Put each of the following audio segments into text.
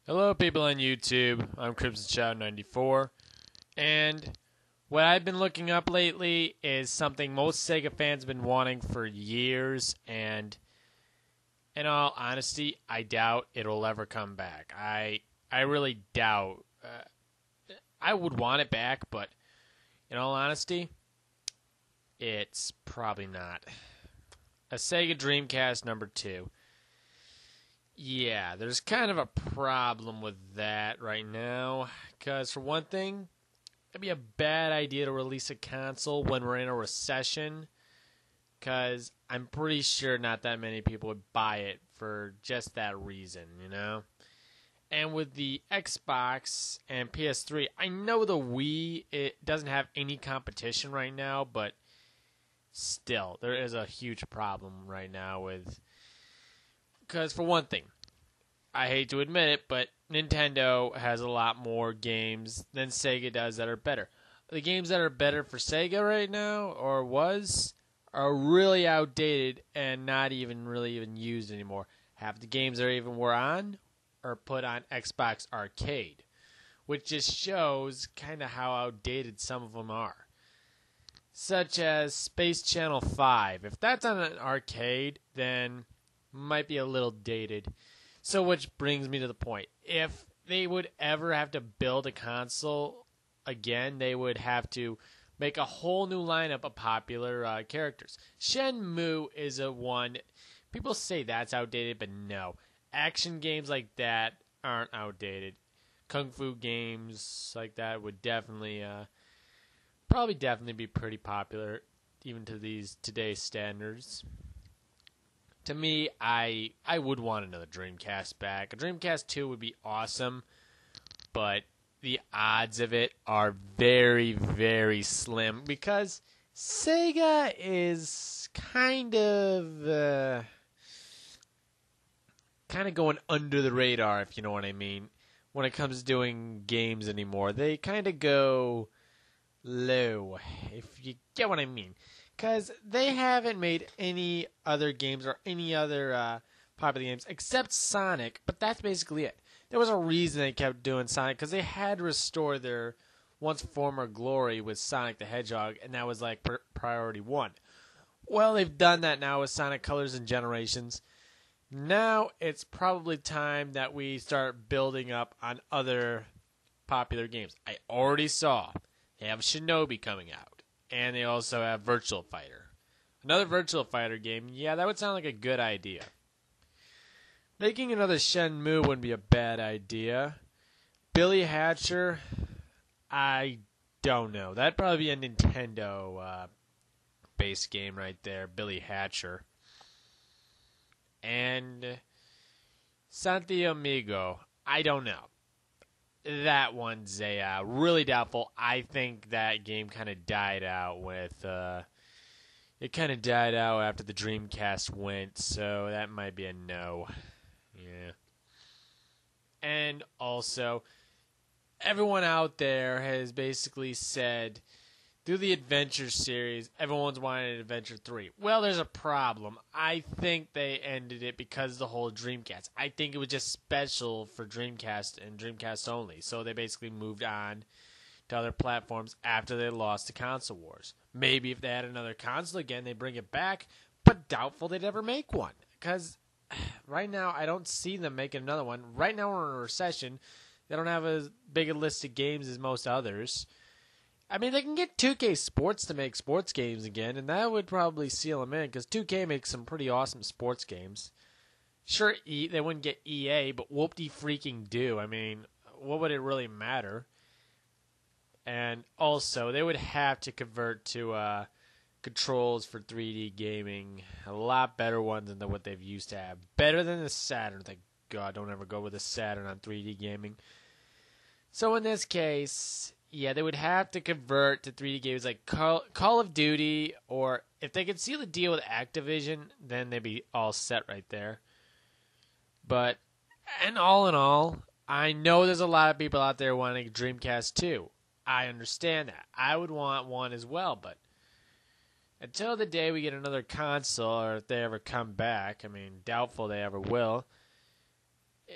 Hello, people on YouTube. I'm Crimson Shadow 94, and what I've been looking up lately is something most Sega fans have been wanting for years, and in all honesty, I doubt it'll ever come back. I really doubt. I would want it back, but in all honesty, it's probably not. A Sega Dreamcast number 2. Yeah, there's kind of a problem with that right now, because for one thing, it'd be a bad idea to release a console when we're in a recession, because I'm pretty sure not that many people would buy it for just that reason, you know? And with the Xbox and PS3, I know the Wii, it doesn't have any competition right now, but still, there is a huge problem right now with... Because, for one thing, I hate to admit it, but Nintendo has a lot more games than Sega does that are better. The games that are better for Sega right now, or are really outdated and not even really used anymore. Half the games that even were on are put on Xbox Arcade, which just shows kind of how outdated some of them are. Such as Space Channel 5. If that's on an arcade, then might be a little dated. So which brings me to the point. If they would ever have to build a console again, they would have to make a whole new lineup of popular characters. Shenmue is a one. People say that's outdated, but no. Action games like that aren't outdated. Kung Fu games like that would definitely, probably definitely be pretty popular, even to today's standards. To me, I would want another Dreamcast back. A Dreamcast 2 would be awesome, but the odds of it are very, very slim because Sega is kind of going under the radar, if you know what I mean, when it comes to doing games anymore. They kind of go low, if you get what I mean. Because they haven't made any other games or any other popular games except Sonic, but that's basically it. There was a reason they kept doing Sonic, because they had to restore their once former glory with Sonic the Hedgehog, and that was like priority one. Well, they've done that now with Sonic Colors and Generations. Now it's probably time that we start building up on other popular games. I already saw they have Shinobi coming out. And they also have Virtual Fighter. Another Virtual Fighter game, yeah, that would sound like a good idea. Making another Shenmue wouldn't be a bad idea. Billy Hatcher, I don't know. That'd probably be a Nintendo base game right there, Billy Hatcher. And Santi Amigo, I don't know. That one's really doubtful. I think that game kind of died out with... it kind of died out after the Dreamcast went, so that might be a no. Yeah. And also, everyone out there has basically said, through the Adventure series, everyone's wanted Adventure 3. Well, there's a problem. I think they ended it because of the whole Dreamcast. I think it was just special for Dreamcast and Dreamcast only. So they basically moved on to other platforms after they lost the console wars. Maybe if they had another console again, they'd bring it back, but doubtful they'd ever make one. Because right now, I don't see them making another one. Right now, we're in a recession. They don't have as big a list of games as most others. I mean, they can get 2K Sports to make sports games again, and that would probably seal them in, because 2K makes some pretty awesome sports games. Sure, they wouldn't get EA, but whoop-de-freaking do. I mean, what would it really matter? And also, they would have to convert to controls for 3D gaming. A lot better ones than what they've used to have. Better than the Saturn. Thank God, don't ever go with the Saturn on 3D gaming. So in this case... yeah, they would have to convert to 3D games like Call of Duty, or if they could seal the deal with Activision, then they'd be all set right there. But, and all in all, I know there's a lot of people out there wanting a Dreamcast 2. I understand that. I would want one as well, but until the day we get another console, or if they ever come back, I mean, doubtful they ever will,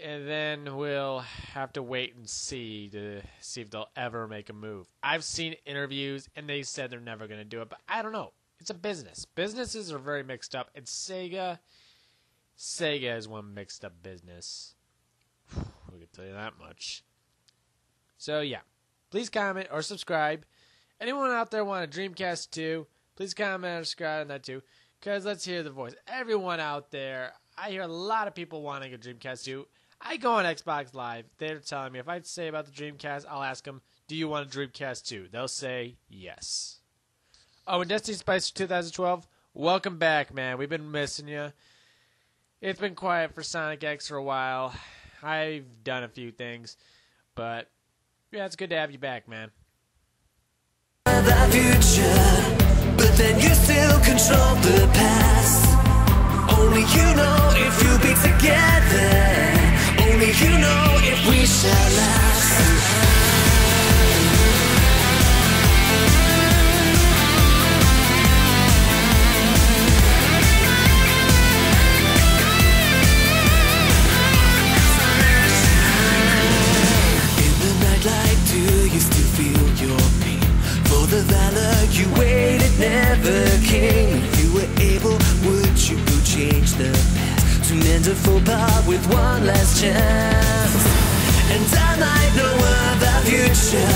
And then we'll have to wait and see to see if they'll ever make a move. I've seen interviews, and they said they're never going to do it, but I don't know. It's a business. Businesses are very mixed up, and Sega is one mixed up business. We can tell you that much. So, yeah. Please comment or subscribe. Anyone out there want a Dreamcast 2, please comment or subscribe on that too, because let's hear the voice. Everyone out there, I hear a lot of people wanting a Dreamcast 2. I go on Xbox Live. They're telling me, if I say about the Dreamcast, I'll ask them, do you want a Dreamcast 2? They'll say yes. Oh, and Destiny Spicer 2012, welcome back, man. We've been missing you. It's been quiet for Sonic X for a while. I've done a few things, but yeah, it's good to have you back, man. The future, but then you still control the past. Only you know if you'll be together. Only you know if we shall last. In the nightlight, do you still feel your pain? For the valor you waited never came. If you were able, would you change the past to mend a faux pas with one last chance? And I might know of the future,